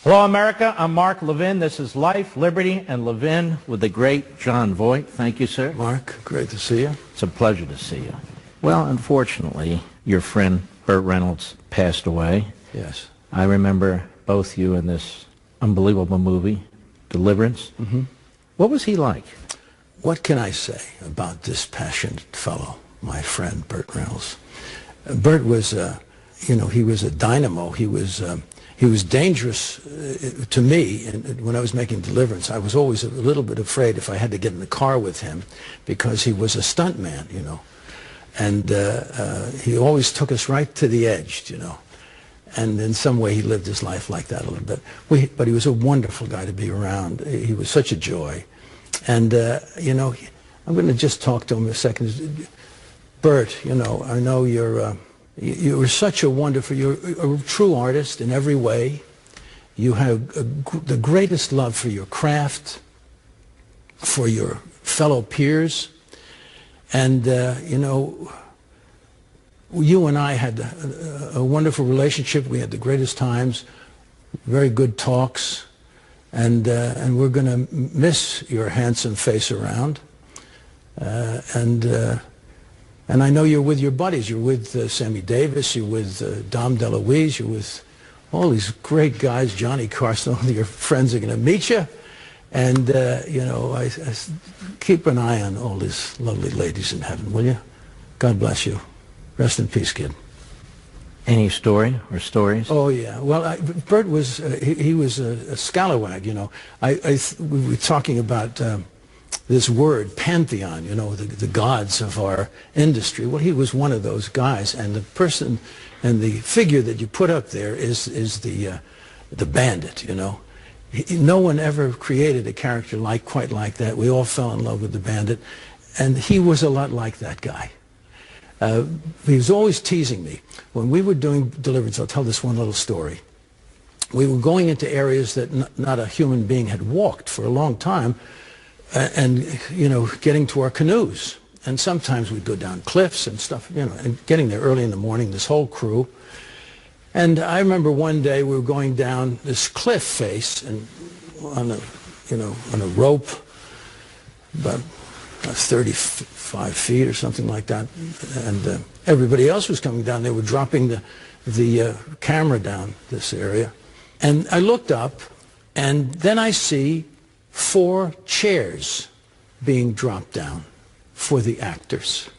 Hello, America. I'm Mark Levin. This is Life, Liberty, and Levin with the great John Voight. Thank you, sir. Mark, great to see you. It's a pleasure to see you. Well, unfortunately, your friend Burt Reynolds passed away. Yes. I remember both you in this unbelievable movie, Deliverance. Mm-hmm. What was he like? What can I say about this passionate fellow, my friend Burt Reynolds? Burt was, he was a dynamo. He was dangerous to me, and when I was making Deliverance, I was always a little bit afraid if I had to get in the car with him because he was a stuntman, and he always took us right to the edge, and in some way he lived his life like that a little bit. But he was a wonderful guy to be around. He was such a joy, and I'm going to just talk to him a second. Burt, I know you were such a wonderful, you're a true artist in every way. You have the greatest love for your craft, for your fellow peers. And, you and I had a wonderful relationship. We had the greatest times, very good talks. And we're going to miss your handsome face around. And I know you're with your buddies. You're with Sammy Davis. You're with Dom DeLuise. You're with all these great guys. Johnny Carson. All your friends are going to meet you. And, I keep an eye on all these lovely ladies in heaven, will you? God bless you. Rest in peace, kid. Any story or stories? Oh, yeah. Well, Burt was, he was a scalawag, we were talking about this word, pantheon, the gods of our industry. Well, he was one of those guys, and the person and the figure that you put up there is the bandit, No one ever created a character quite like that. We all fell in love with the bandit, and he was a lot like that guy. He was always teasing me. When we were doing Deliverance, I'll tell this one little story. We were going into areas that not a human being had walked for a long time, and getting to our canoes, and sometimes we'd go down cliffs and stuff, and getting there early in the morning, this whole crew. And I remember one day we were going down this cliff face and on a rope about 35 feet or something like that, and everybody else was coming down. They were dropping the camera down this area, and I looked up, and then I see 4 chairs being dropped down for the actors.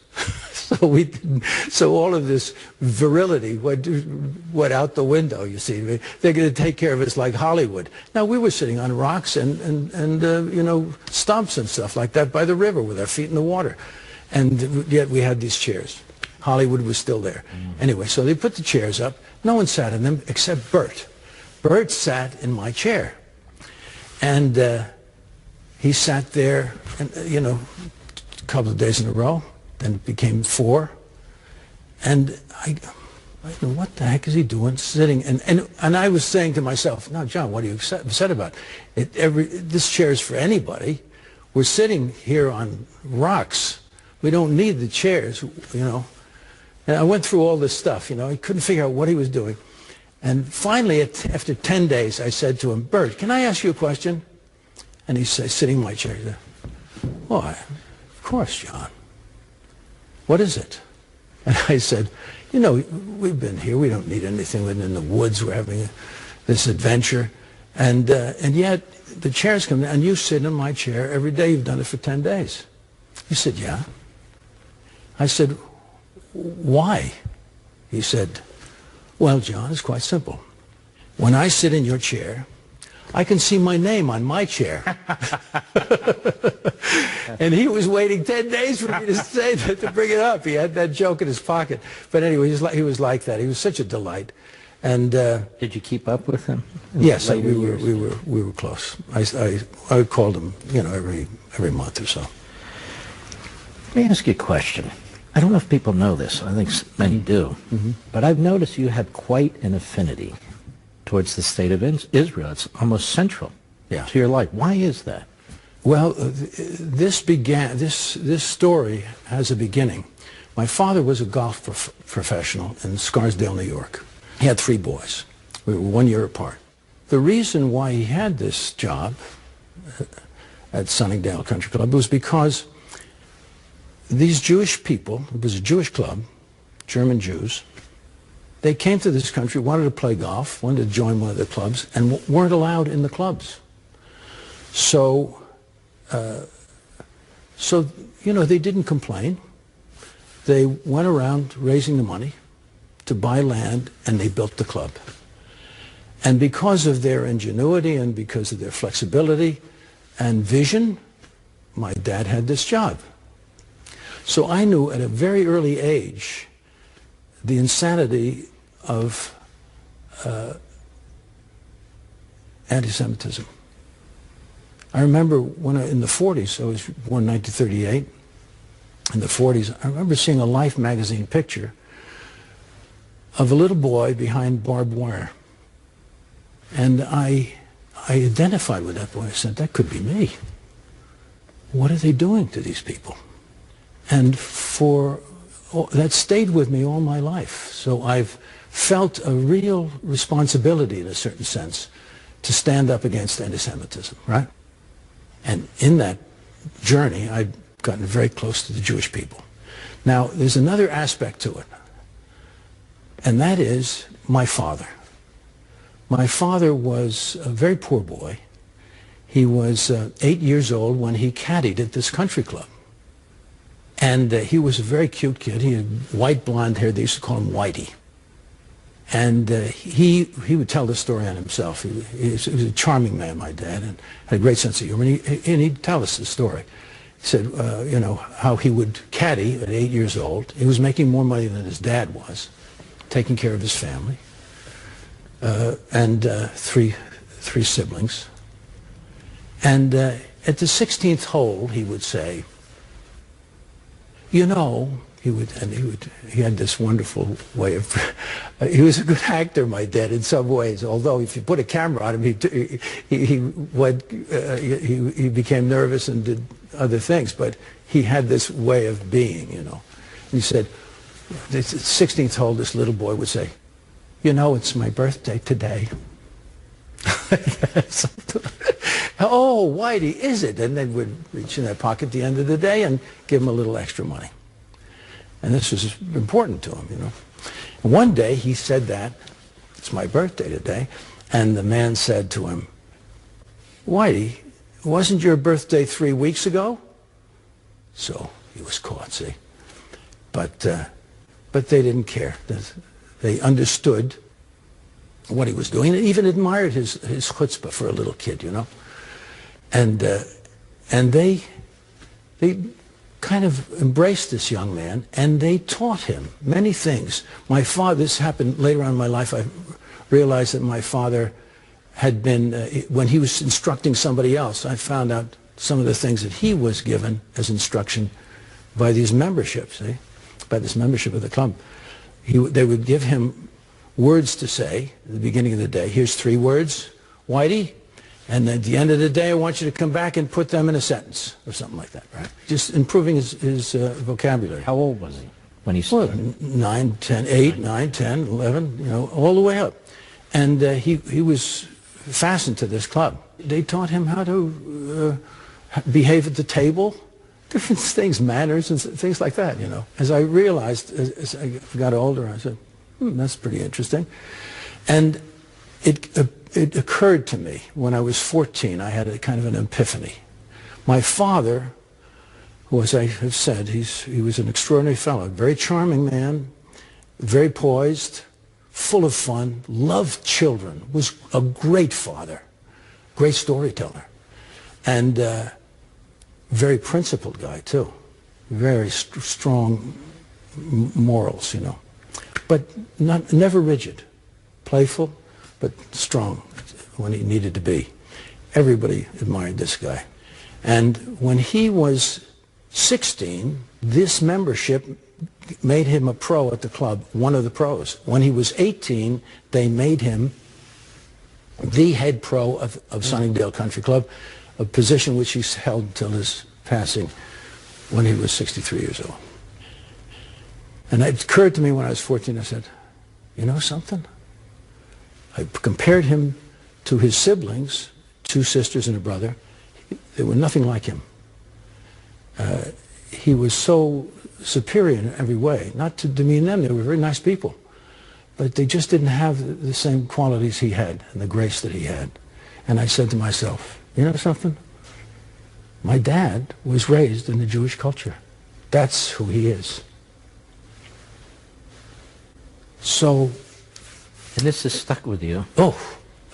So all of this virility went out the window, you see. They're going to take care of us like Hollywood. Now, we were sitting on rocks and stumps and stuff like that by the river with our feet in the water. And yet we had these chairs. Hollywood was still there. Anyway, so they put the chairs up. No one sat in them except Burt. Burt sat in my chair. And he sat there, a couple of days in a row. Then it became 4. And I don't know, what the heck is he doing sitting? And I was saying to myself, no, John, what are you upset about? This chair is for anybody. We're sitting here on rocks. We don't need the chairs, And I went through all this stuff, I couldn't figure out what he was doing. And finally, after 10 days, I said to him, Burt, can I ask you a question? And he's sitting in my chair. He said, "Why, of course, John. What is it?" And I said, we've been here. We don't need anything. We're in the woods. We're having this adventure. And yet the chairs come down, and you sit in my chair every day. You've done it for 10 days. He said, yeah. I said, why? He said, well, John, it's quite simple. When I sit in your chair, I can see my name on my chair. And he was waiting 10 days for me to say that, to bring it up. He had that joke in his pocket. But anyway, he was like that. He was such a delight. And did you keep up with him? Yes, we were close. I called him, every month or so. Let me ask you a question. I don't know if people know this. I think many do. Mm-hmm. But I've noticed you have quite an affinity towards the state of Israel. It's almost central to your life. Why is that? Well, this story has a beginning. My father was a golf professional in Scarsdale, New York. He had 3 boys. We were 1 year apart. the reason why he had this job at Sunningdale Country Club was because these Jewish people, it was a Jewish club, German Jews, they came to this country, wanted to play golf, wanted to join one of the clubs, and weren't allowed in the clubs. So, they didn't complain. They went around raising the money to buy land, and they built the club. And because of their ingenuity and because of their flexibility and vision, my dad had this job. So I knew at a very early age the insanity of anti-Semitism. I remember when in the 40s, I was born in 1938, in the 40s, I remember seeing a Life magazine picture of a little boy behind barbed wire. And I identified with that boy. I said, that could be me. What are they doing to these people? And that stayed with me all my life. So I've felt a real responsibility, in a certain sense, to stand up against anti-Semitism, right? And in that journey, I've gotten very close to the Jewish people. Now, there's another aspect to it, and that is my father. My father was a very poor boy. He was 8 years old when he caddied at this country club. And he was a very cute kid. He had white blonde hair. They used to call him Whitey. And he would tell the story on himself. He was a charming man, my dad, and had a great sense of humor. And he'd tell us the story. He said, how he would caddy at 8 years old. He was making more money than his dad was, taking care of his family, and three siblings. And at the 16th hole, he would say, he had this wonderful way of, he was a good actor, my dad, in some ways, although if you put a camera on him, he became nervous and did other things, but he had this way of being, And he said, the 16th hole, this little boy would say, it's my birthday today. Oh, Whitey, is it? And then we'd reach in their pocket at the end of the day and give him a little extra money. And this was important to him, And one day he said that, it's my birthday today, and the man said to him, Whitey, wasn't your birthday 3 weeks ago? So he was caught, see. But they didn't care. They understood what he was doing. They even admired his chutzpah for a little kid, And they kind of embraced this young man, and they taught him many things. My father, this happened later on in my life, I realized that my father had been, when he was instructing somebody else, I found out some of the things that he was given as instruction by these memberships, by this membership of the club. They would give him words to say at the beginning of the day. Here's 3 words, Whitey, and at the end of the day, I want you to come back and put them in a sentence or something like that, right? Just improving his vocabulary. How old was he when he started? 9, 10, 8, 9, 10, 11, all the way up. And he was fastened to this club. They taught him how to behave at the table, different things, manners and things like that, As I realized, as I got older, I said, that's pretty interesting. And it occurred to me when I was 14, I had a kind of an epiphany. My father, who, as I have said, he was an extraordinary fellow, very charming man, very poised, full of fun, loved children, was a great father, great storyteller, and very principled guy too, very strong morals, but never rigid, playful, but strong when he needed to be. Everybody admired this guy. And when he was 16, this membership made him a pro at the club, one of the pros. When he was 18, they made him the head pro of Sunningdale Country Club, a position which he held until his passing when he was 63 years old. And it occurred to me when I was 14, I said, you know something? I compared him to his siblings, 2 sisters and a brother, they were nothing like him. He was so superior in every way, not to demean them, they were very nice people, but they just didn't have the same qualities he had and the grace that he had. And I said to myself, you know something? My dad was raised in the Jewish culture. That's who he is. So... And this has stuck with you. Oh,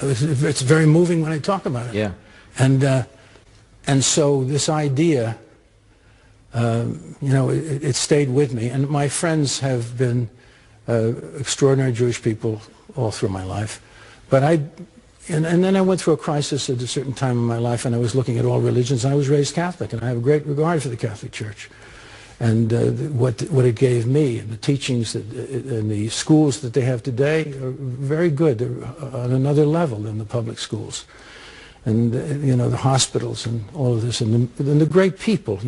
it's very moving when I talk about it. Yeah. And so this idea, it stayed with me. And my friends have been extraordinary Jewish people all through my life. But and then I went through a crisis at a certain time in my life, and I was looking at all religions, and I was raised Catholic, and I have a great regard for the Catholic Church. And what it gave me, and the teachings and the schools that they have today are very good. They're on another level than the public schools. And, the hospitals and all of this, and the great people,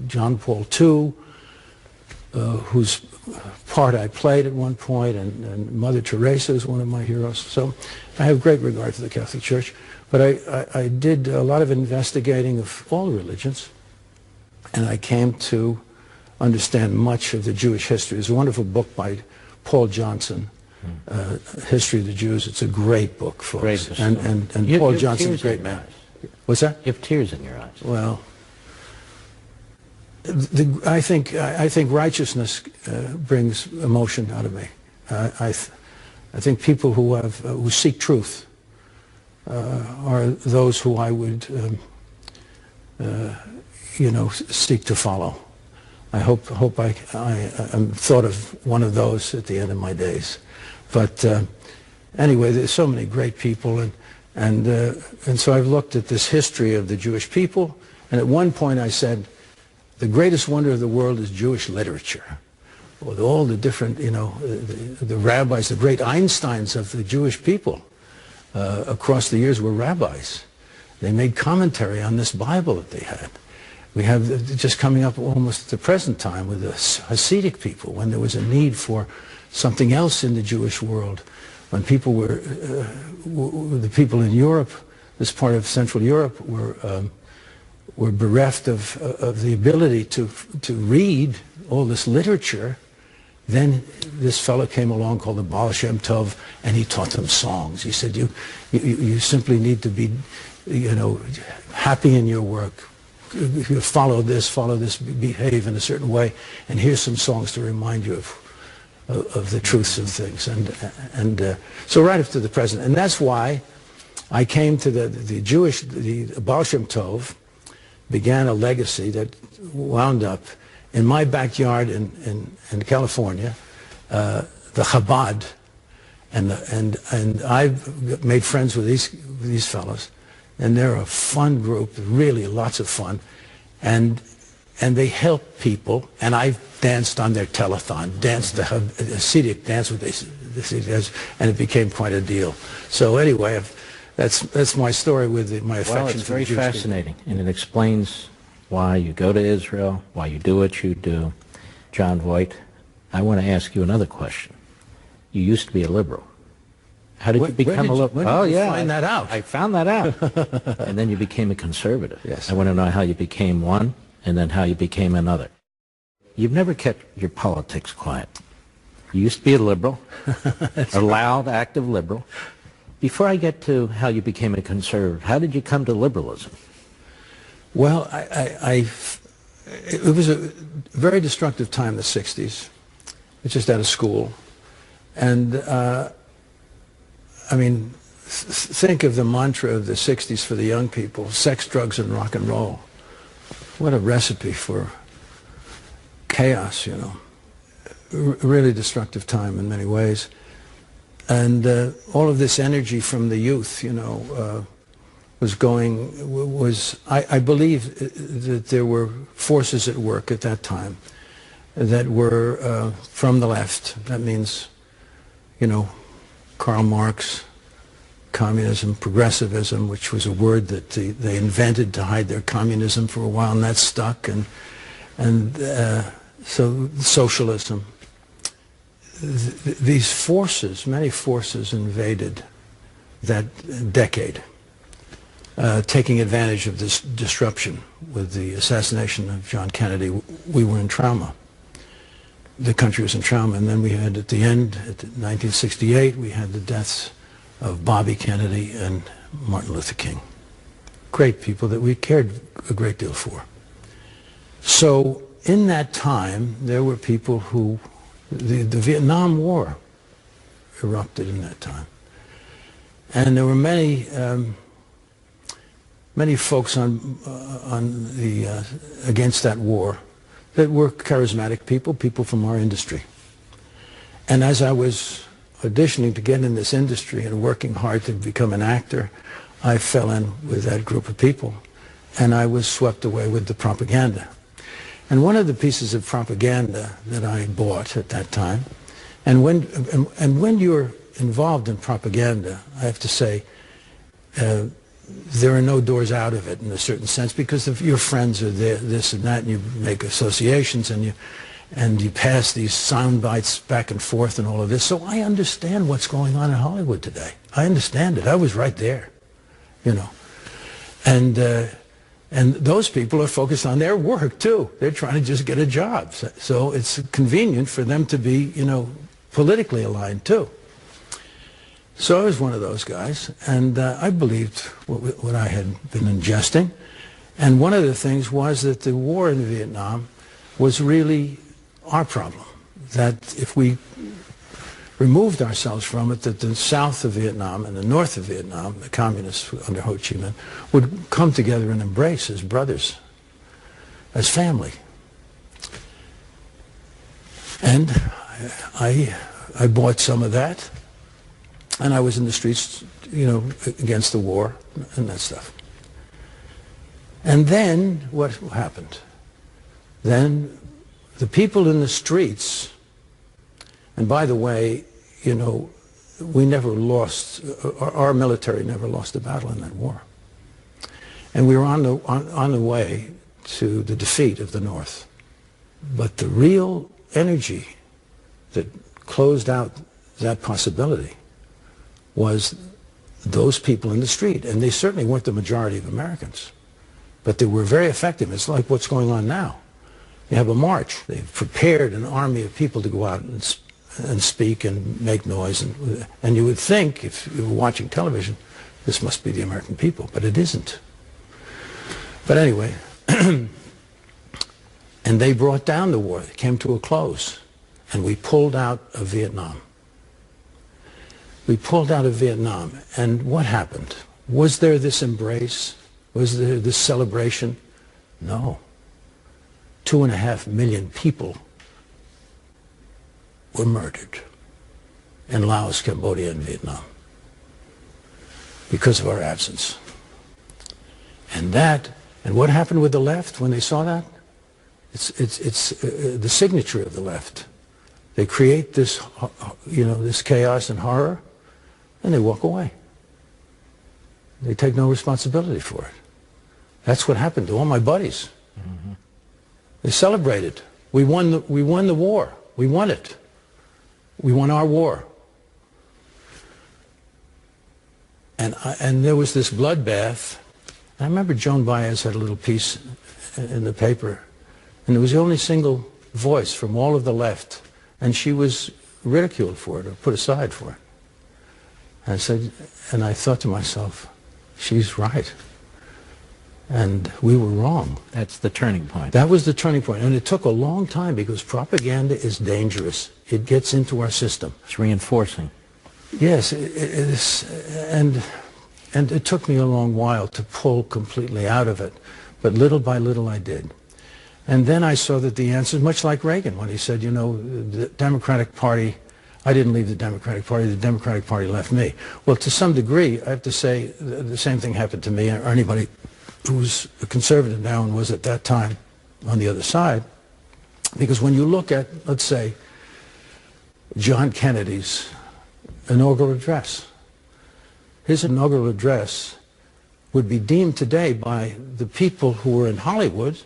John Paul II, whose part I played at one point, and Mother Teresa is one of my heroes. So I have great regard for the Catholic Church. But I did a lot of investigating of all religions, and I came to understand much of the Jewish history. There's a wonderful book by Paul Johnson, History of the Jews. It's a great book, folks. Great. And Paul Johnson's a great man. What's that? You have tears in your eyes. Well, I think righteousness brings emotion out of me. I think people who seek truth are those who I would seek to follow. I hope I'm thought of one of those at the end of my days. But anyway, there's so many great people, and so I've looked at this history of the Jewish people, and at one point I said, the greatest wonder of the world is Jewish literature. With all the different, the rabbis, the great Einsteins of the Jewish people across the years were rabbis. They made commentary on this Bible that they had. We have just coming up almost at the present time with the Hasidic people, when there was a need for something else in the Jewish world, when people were, the people in Europe, this part of Central Europe, were bereft of the ability to read all this literature. Then this fellow came along called the Baal Shem Tov, and he taught them songs. He said, you simply need to be, happy in your work. You follow this, behave in a certain way, and here's some songs to remind you of the truths of things. And so right up to the present. And that's why I came to the Baal Shem Tov, began a legacy that wound up in my backyard in California, the Chabad, and I've made friends with these fellows. And they're a fun group, really lots of fun, and they help people. And I've danced on their telethon, danced the Hasidic dance with the Hasidic, and it became quite a deal. So anyway, that's my story with my affection. Well, it's very fascinating, and it explains why you go to Israel, why you do what you do. John Voight, I want to ask you another question. You used to be a liberal. How did you become a liberal? Oh, yeah. Find that out. I found that out. And then you became a conservative. Yes. I want to know how you became one and then how you became another. You've never kept your politics quiet. You used to be a liberal, a loud, active liberal. Before I get to how you became a conservative, how did you come to liberalism? Well, it was a very destructive time in the 60s. It's just out of school. And think of the mantra of the 60s for the young people: sex, drugs, and rock and roll. What a recipe for chaos, really destructive time in many ways. And all of this energy from the youth, I believe that there were forces at work at that time that were from the left. That means, Karl Marx, communism, progressivism, which was a word that they invented to hide their communism for a while, and that stuck, and so socialism. These forces, many forces, invaded that decade, taking advantage of this disruption with the assassination of John Kennedy. We were in trauma. The country was in trauma. And then we had, at the end, at 1968, we had the deaths of Bobby Kennedy and Martin Luther King. Great people that we cared a great deal for. So in that time, there were people who, the Vietnam War erupted in that time. And there were many folks against that war that were charismatic people, people from our industry. And as I was auditioning to get in this industry and working hard to become an actor, I fell in with that group of people, and I was swept away with the propaganda. And one of the pieces of propaganda that I bought at that time, and when you're involved in propaganda, I have to say, there are no doors out of it in a certain sense, because if your friends are there, this and that, and you make associations, and you pass these sound bites back and forth and all of this. So I understand what's going on in Hollywood today. I understand it. I was right there, you know. And those people are focused on their work too. They're trying to just get a job. So it's convenient for them to be, you know, politically aligned too. So I was one of those guys, and I believed what I had been ingesting. And one of the things was that the war in Vietnam was really our problem, that if we removed ourselves from it, that the south of Vietnam and the north of Vietnam, the communists under Ho Chi Minh, would come together and embrace as brothers, as family. And I bought some of that. And I was in the streets, you know, against the war and that stuff. And then what happened? Then the people in the streets, and by the way, you know, we never lost, our military never lost a battle in that war. And we were on the way to the defeat of the North. But the real energy that closed out that possibility was those people in the street. And they certainly weren't the majority of Americans, but they were very effective. It's like what's going on now. You have a march. They've prepared an army of people to go out and speak and make noise. And you would think, if you were watching television, this must be the American people, but it isn't. But anyway, and they brought down the war. It came to a close, and we pulled out of Vietnam. We pulled out of Vietnam, and what happened? Was there this embrace? Was there this celebration? No. 2.5 million people were murdered in Laos, Cambodia, and Vietnam because of our absence. And what happened with the left when they saw that? It's the signature of the left. They create this, you know, this chaos and horror, and they walk away. They take no responsibility for it. That's what happened to all my buddies. Mm-hmm. They celebrated. We won the war. We won it. We won our war. And there was this bloodbath. I remember Joan Baez had a little piece in the paper, and it was the only single voice from all of the left, and she was ridiculed for it or put aside for it. And I thought to myself, she's right. And we were wrong. That's the turning point. That was the turning point. And it took a long time, because propaganda is dangerous. It gets into our system. It's reinforcing. Yes, it is. And it took me a long while to pull completely out of it. But little by little I did. And then I saw that the answer, much like Reagan, when he said, you know, the Democratic Party, I didn't leave the Democratic Party left me. Well, to some degree, I have to say the same thing happened to me, or anybody who's a conservative now and was at that time on the other side. Because when you look at, let's say, John Kennedy's inaugural address, his inaugural address would be deemed today by the people who were in Hollywood,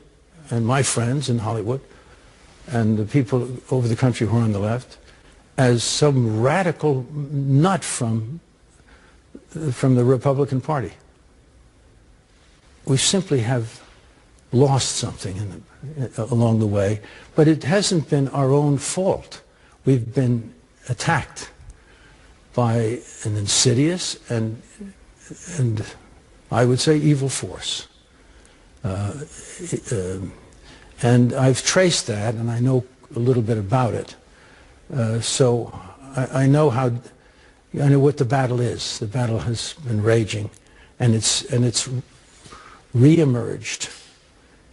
and my friends in Hollywood, and the people over the country who are on the left, as some radical nut from from the Republican Party. We simply have lost something along the way, but it hasn't been our own fault. We've been attacked by an insidious and I would say evil force. And I've traced that, and I know a little bit about it. So I know what the battle is. The battle has been raging, and it's reemerged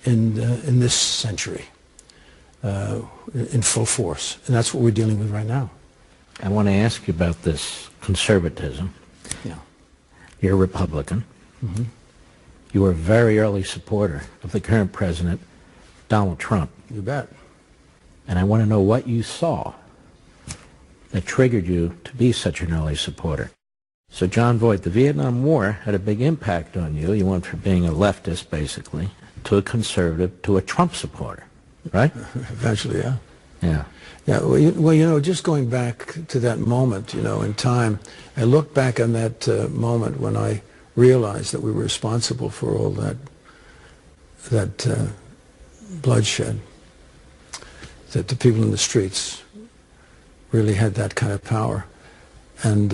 in this century in full force, and that's what we're dealing with right now. I want to ask you about this conservatism. Yeah. You're a Republican. Mm-hmm. You were a very early supporter of the current president, Donald Trump. You bet. And I want to know what you saw that triggered you to be such an early supporter. So John Voight, the Vietnam War had a big impact on you. You went from being a leftist, basically, to a conservative, to a Trump supporter, right? Eventually, yeah. Yeah. Yeah, well, just going back to that moment, in time, I look back on that moment when I realized that we were responsible for all that bloodshed, that the people in the streets really had that kind of power. And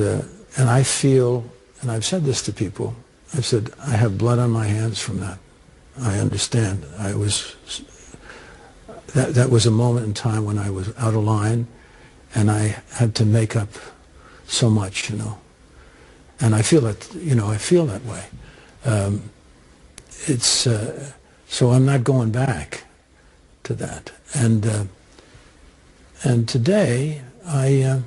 I feel, and I've said this to people, I've said, I have blood on my hands from that. I understand. That was a moment in time when I was out of line, and I had to make up so much, And I feel that, I feel that way. So I'm not going back to that. And today, I've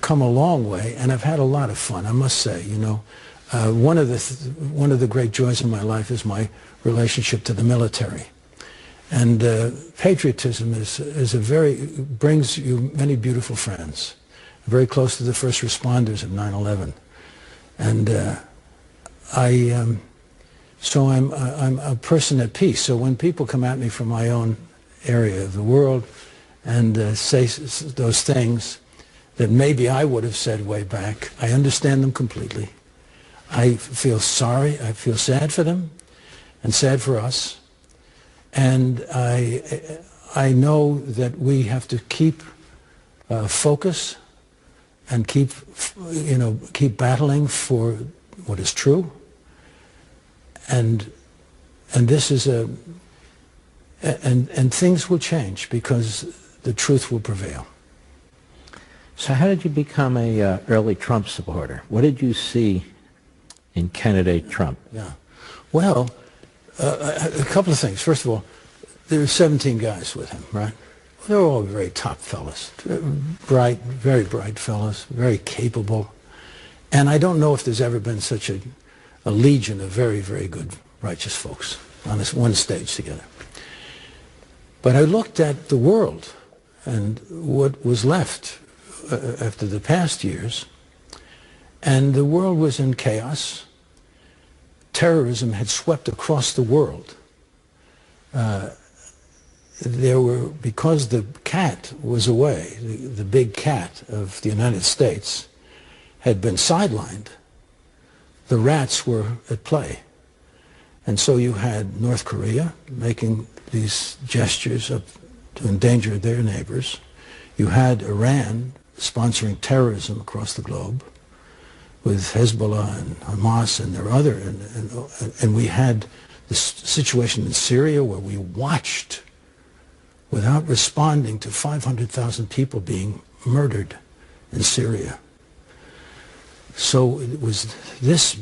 come a long way, and I've had a lot of fun, I must say. One of the great joys in my life is my relationship to the military. And patriotism brings you many beautiful friends. I'm very close to the first responders of 9/11, and so I'm a person at peace. So when people come at me from my own area of the world and say those things that maybe I would have said way back, I understand them completely. I feel sorry. I feel sad for them, and sad for us. And I know that we have to keep focus and keep battling for what is true. And this is and things will change because the truth will prevail. So how did you become a early Trump supporter? What did you see in candidate Trump? Yeah. Well, a couple of things. First of all, there were 17 guys with him, right? They were all very top fellas, bright, very bright fellas, very capable. And I don't know if there's ever been such a legion of very, very good, righteous folks on this one stage together. But I looked at the world and what was left after the past years, and the world was in chaos. Terrorism had swept across the world. Because the cat was away, the big cat of the United States had been sidelined, the rats were at play. And so you had North Korea making these gestures to endanger their neighbors. You had Iran sponsoring terrorism across the globe with Hezbollah and Hamas and their other, and we had this situation in Syria where we watched without responding to 500,000 people being murdered in Syria. So it was this,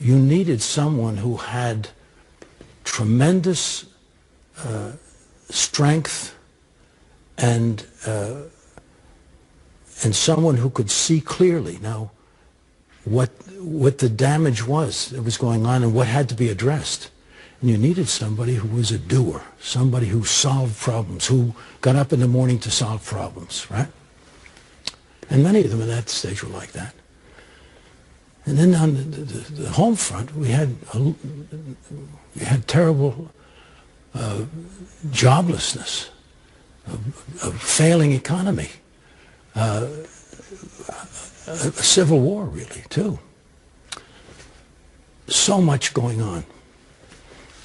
you needed someone who had tremendous strength and someone who could see clearly now what the damage was that was going on and what had to be addressed. And you needed somebody who was a doer, somebody who solved problems, who got up in the morning to solve problems, right? And many of them at that stage were like that. And then on the home front, we had terrible joblessness, a failing economy. a civil war, really, too. So much going on.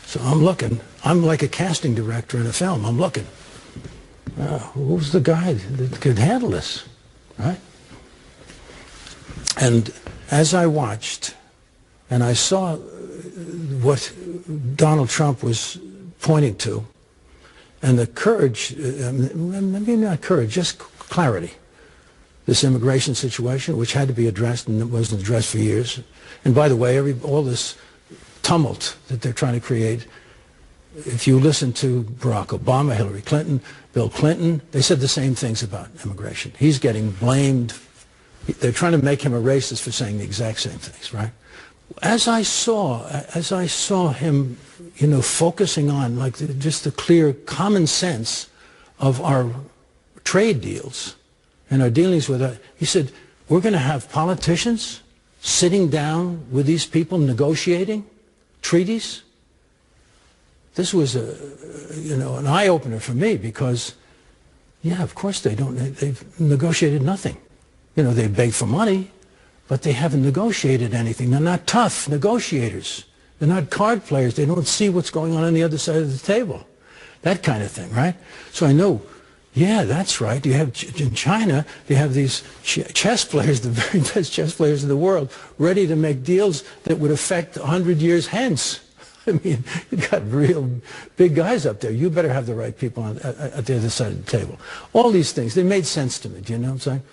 So I'm looking. I'm like a casting director in a film. I'm looking. Who's the guy that could handle this, right? And as I watched, and I saw what Donald Trump was pointing to, and the courage, maybe not courage, just clarity. This immigration situation, which had to be addressed and it wasn't addressed for years. And by the way, all this tumult that they're trying to create, if you listen to Barack Obama, Hillary Clinton, Bill Clinton, they said the same things about immigration. He's getting blamed. They're trying to make him a racist for saying the exact same things, right? As I saw him, you know, focusing on like just the clear common sense of our trade deals and our dealings with it, he said, we're going to have politicians sitting down with these people negotiating treaties. This was an eye-opener for me because, yeah, of course they've negotiated nothing. You know, they beg for money, but they haven't negotiated anything. They're not tough negotiators. They're not card players. They don't see what's going on the other side of the table. That kind of thing, right? So I know, yeah, that's right. You have in China, they have these chess players, the very best chess players in the world, ready to make deals that would affect 100 years hence. I mean, you've got real big guys up there. You better have the right people at the other side of the table. All these things, they made sense to me. Do you know what I'm saying?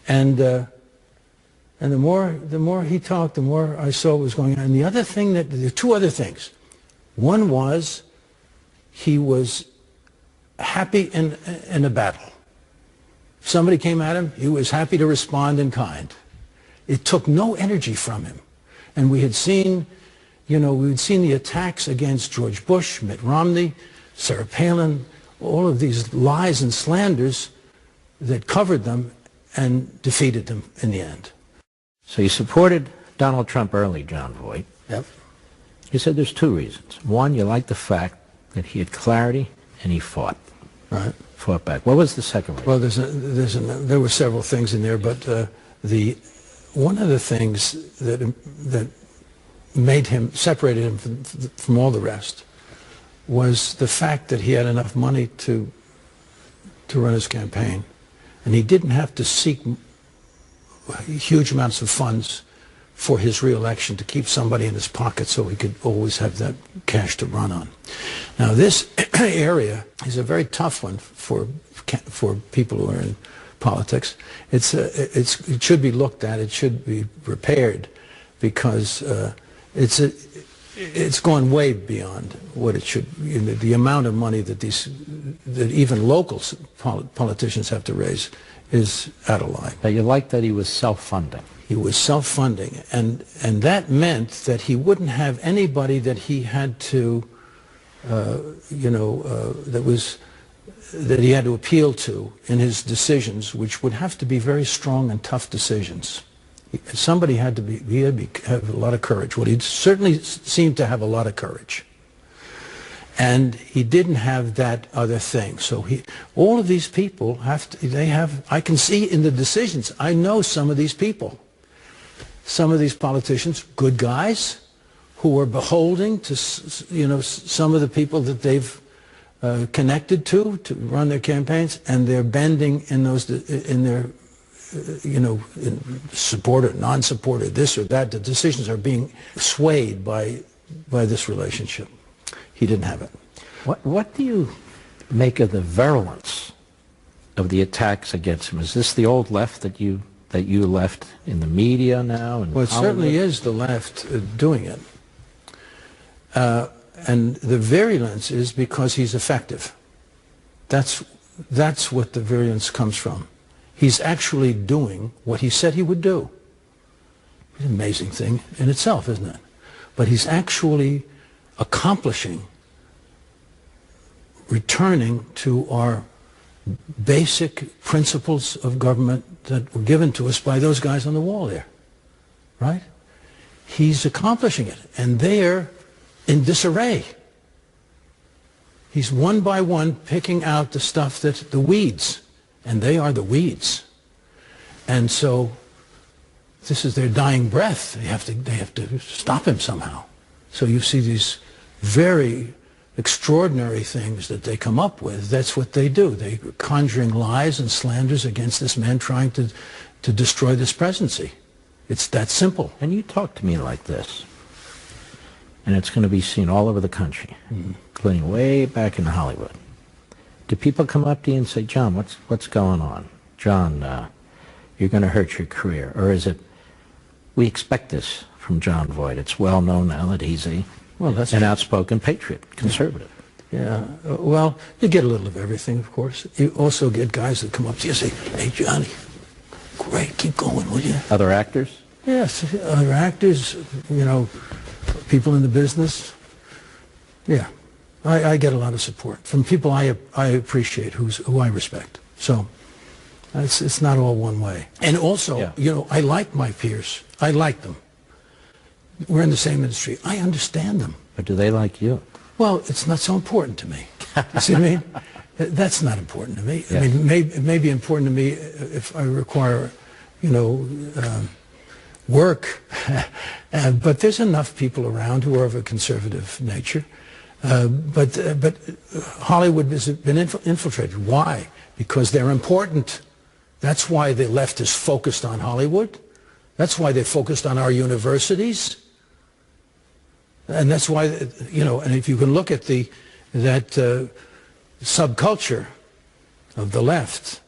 And the more he talked, the more I saw what was going on. And the other thing there are two other things. One was he was happy in a battle. Somebody came at him, he was happy to respond in kind. It took no energy from him. And we had seen, you know, we had seen the attacks against George Bush, Mitt Romney, Sarah Palin, all of these lies and slanders that covered them and defeated them in the end. So you supported Donald Trump early, John Voight. Yep. You said there's two reasons. One, you liked the fact that he had clarity and he fought. Right. Fought back. What was the second reason? Well, there were several things in there, but one of the things that made him, separated him from all the rest, was the fact that he had enough money to run his campaign. And he didn't have to seek huge amounts of funds for his reelection to keep somebody in his pocket so he could always have that cash to run on. Now this area is a very tough one for people who are in politics. It should be looked at, it should be repaired, because it's gone way beyond what it should. You know, the amount of money that even local politicians have to raise is out of line. But you liked that he was self-funding. He was self-funding, and that meant that he wouldn't have anybody that he had to, that he had to appeal to in his decisions, which would have to be very strong and tough decisions. Somebody had to have a lot of courage. Well, he certainly seemed to have a lot of courage. And he didn't have that other thing. So all of these people I can see in the decisions, I know some of these people. Some of these politicians, good guys, who are beholding to, some of the people that they've connected to run their campaigns, and they're bending in their support or non-support or this or that. The decisions are being swayed by this relationship. He didn't have it. What do you make of the virulence of the attacks against him? Is this the old left that you left in the media now? Well, it certainly is the left doing it. And the virulence is because he's effective. That's what the virulence comes from. He's actually doing what he said he would do. It's an amazing thing in itself, isn't it? But he's actually accomplishing, returning to our basic principles of government that were given to us by those guys on the wall there, right? He's accomplishing it, and they're in disarray. He's one by one picking out the stuff the weeds, and they are the weeds. And so this is their dying breath. They have to stop him somehow. So you see these very extraordinary things that they come up with. That's what they do. They're conjuring lies and slanders against this man trying to destroy this presidency. It's that simple. And you talk to me like this, and it's going to be seen all over the country, including way back in Hollywood. Do people come up to you and say, John, what's going on? John, you're going to hurt your career. Or is it, we expect this from John Voight. It's well known now that he's an outspoken patriot, conservative. Yeah. Well, you get a little of everything, of course. You also get guys that come up to you and say, hey, Johnny, great, keep going, will you? Other actors? Yes, other actors, you know, people in the business. Yeah. I get a lot of support from people I appreciate, who I respect. So it's not all one way. And also, you know, I like my peers. I like them. We're in the same industry. I understand them. But do they like you? Well, it's not so important to me. You see what I mean? That's not important to me. Yeah. I mean, it may be important to me if I require, you know, work. But there's enough people around who are of a conservative nature. But Hollywood has been infiltrated. Why? Because they're important. That's why the left is focused on Hollywood. That's why they're focused on our universities. And that's why, you know, and if you can look at that subculture of the left,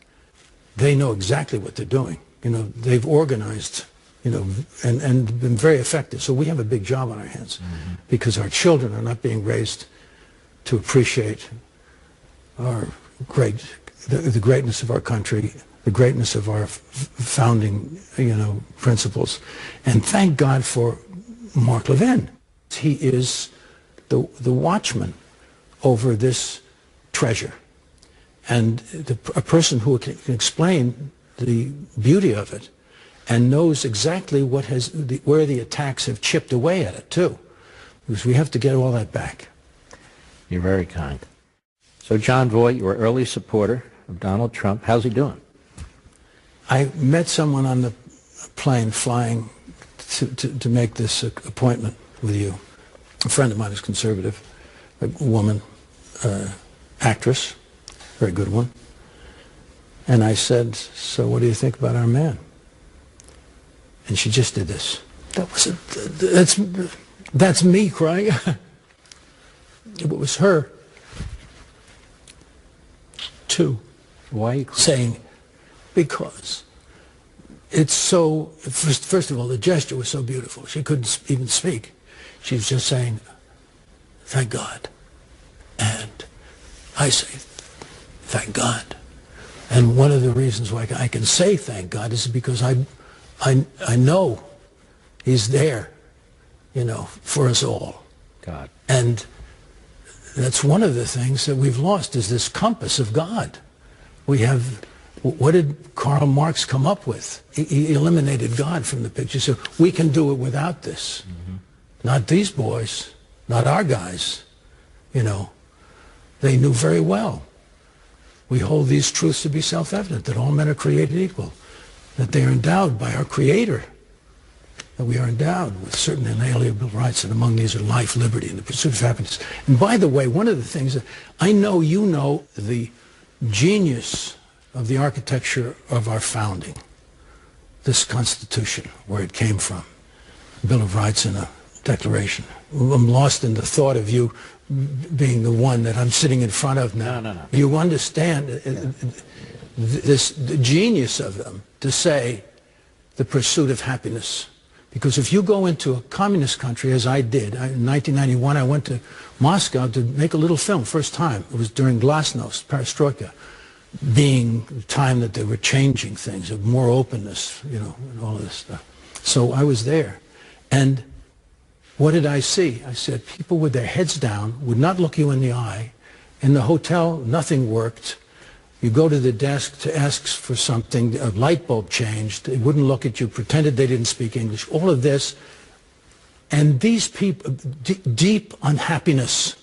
they know exactly what they're doing. You know, they've organized, you know, and been very effective. So we have a big job on our hands because our children are not being raised to appreciate our the greatness of our country, the greatness of our founding, you know, principles. And thank God for Mark Levin. He is the watchman over this treasure. And a person who can explain the beauty of it and knows exactly where the attacks have chipped away at it, too. Because we have to get all that back. You're very kind. So John Voight, you were an early supporter of Donald Trump. How's he doing? I met someone on the plane flying to make this appointment with you. A friend of mine is conservative, a woman, actress, very good one. And I said, so what do you think about our man? And she just did this. That's me crying. It was her, too. Why are you crying? Saying, because it's so, first of all, the gesture was so beautiful. She couldn't even speak. She was just saying, thank God. And I say, thank God. And one of the reasons why I can say thank God is because I know he's there, you know, for us all. God. And that's one of the things that we've lost is this compass of God. We have, what did Karl Marx come up with? He eliminated God from the picture. So we can do it without this. Not these boys, not our guys, you know. They knew very well. We hold these truths to be self-evident, that all men are created equal, that they are endowed by our Creator, that we are endowed with certain inalienable rights, and among these are life, liberty, and the pursuit of happiness. And by the way, one of the things that I know you know the genius of the architecture of our founding, this Constitution, where it came from, Bill of Rights and a Declaration. I'm lost in the thought of you being the one that I'm sitting in front of now. No. You understand the genius of them to say the pursuit of happiness. Because if you go into a communist country, as I did, in 1991 I went to Moscow to make a little film, first time. It was during Glasnost, Perestroika, being the time that they were changing things, of more openness, you know, and all of this stuff. So I was there. And what did I see? I said people with their heads down would not look you in the eye. In the hotel, nothing worked. You go to the desk to ask for something, a light bulb changed. They wouldn't look at you, pretended they didn't speak English. All of this. And these people, deep unhappiness,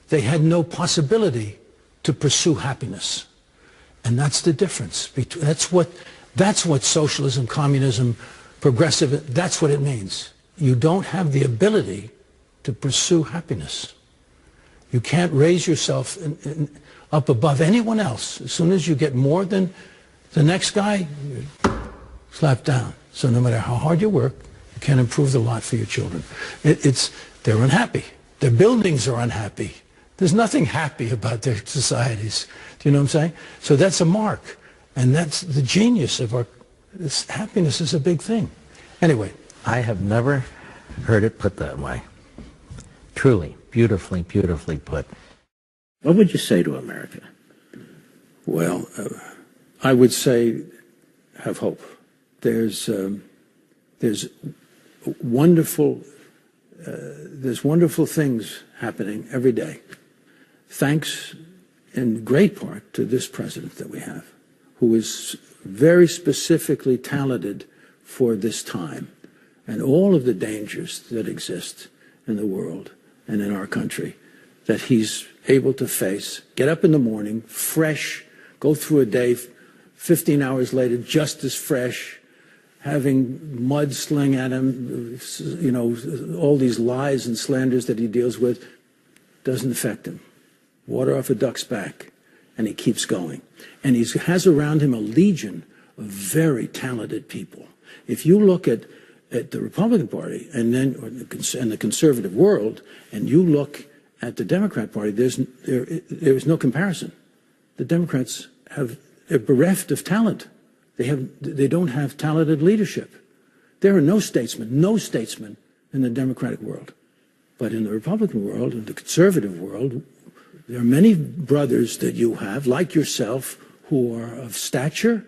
they had no possibility to pursue happiness. And that's the difference. That's what That's what socialism, communism, progressive, that's what it means. You don't have the ability to pursue happiness. You can't raise yourself up above anyone else. As soon as you get more than the next guy, you're slapped down. So no matter how hard you work, you can't improve the lot for your children. They're unhappy. Their buildings are unhappy. There's nothing happy about their societies. Do you know what I'm saying? So that's a mark. And that's the genius of our... happiness is a big thing. Anyway. I have never heard it put that way. Truly, beautifully, beautifully put. What would you say to America? Well, I would say have hope. There's wonderful things happening every day, thanks in great part to this president that we have, who is very specifically talented for this time and all of the dangers that exist in the world and in our country, that he's able to face, get up in the morning, fresh, go through a day, 15 hours later, just as fresh, having mud sling at him, you know, all these lies and slanders that he deals with, doesn't affect him. Water off a duck's back, and he keeps going. And he has around him a legion of very talented people. If you look at the Republican Party and then and the conservative world, and you look at the Democrat Party, there's no comparison. The Democrats they're bereft of talent. They don't have talented leadership. There are no statesmen in the Democratic world. But in the Republican world, in the conservative world, there are many brothers that you have, like yourself, who are of stature,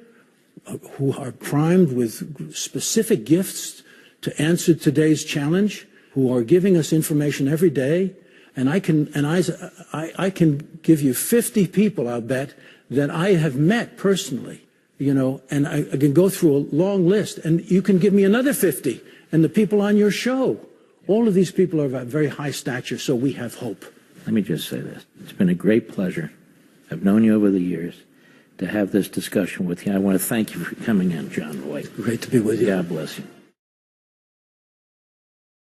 who are primed with specific gifts to answer today's challenge, who are giving us information every day. And I can give you 50 people, I'll bet, that I have met personally, you know, and I can go through a long list, and you can give me another 50, and the people on your show. All of these people are of very high stature, so we have hope. Let me just say this. It's been a great pleasure. I've known you over the years to have this discussion with you. I want to thank you for coming in, John Voight. Great to be with you. God bless you.